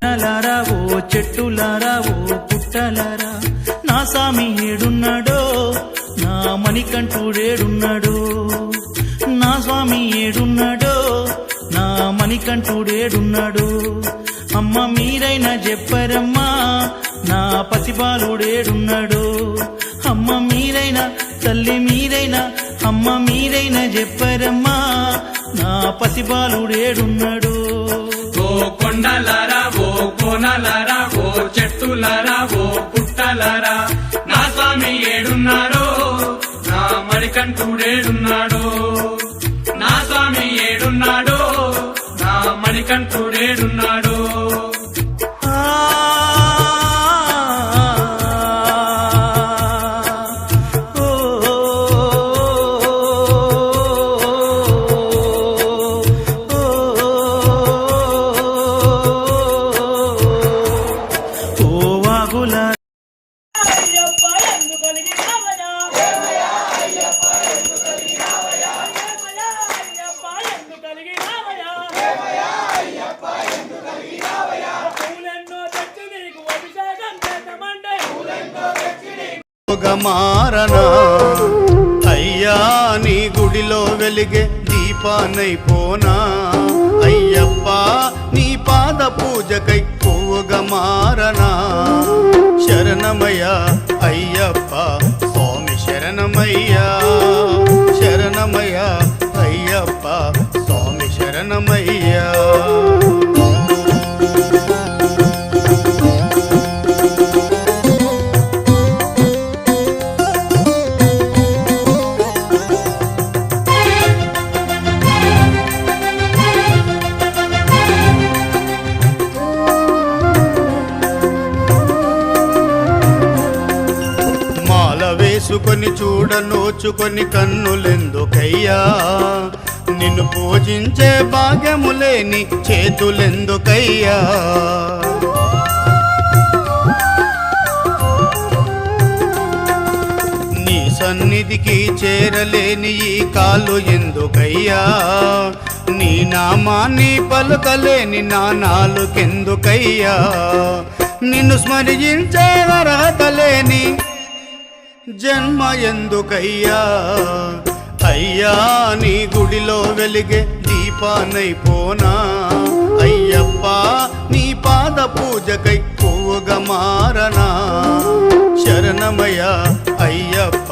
నలారా ఓ చెట్టులారా ఓ పుట్టలారా నా సామి ఏడున్నాడో నా మణికంఠుడేడున్నాడో నా స్వామి ఏడున్నాడో నా మణికంఠుడేడున్నాడో అమ్మ మీరైనా చెప్పరమ్మా నా పసిబాలుడేడున్నాడో అమ్మ మీరైనా తల్లి మీరైనా అమ్మ మీరైనా చెప్పరమ్మా నా పసిబాలుడేడున్నాడో ఓ కొండలారా ఓ కోనలారా ఓ చెట్టులారా ఓ పుట్టలారా నా స్వామి ఏడున్నాడో నా మణికంఠుడేడున్నాడో నా స్వామి ఏడున్నాడో నా మణికంఠుడేడున్నాడో మారనా అయ్యా నీ గుడిలో వెలిగే దీపానైపోనా అయ్యప్ప నీ పాద పూజకై పోగా మారనా శరణమయ్యా అయ్యప్ప స్వామి శరణమయ్యా శరణమయ్యా అయ్యప్ప స్వామి శరణమయ్యా వేసుకొని చూడనోచుకొని కన్నులెందుకయ్యా నిన్ను పూజించే భాగ్యములేని చేతులెందుకయ్యా నీ సన్నిధికి చేరలేని ఈ కాలు ఎందుకయ్యా నీ నామాన్ని పలుకలేని నా నాలుకెందుకయ్యా నిన్ను స్మరించే అర్హత లేని జన్మ ఎందుకయ్యా అయ్యా నీ గుడిలో వెలిగే దీపానైపోనా అయ్యప్ప నీ పాద పూజకై పోగా మారనా శరణమయ్యా అయ్యప్ప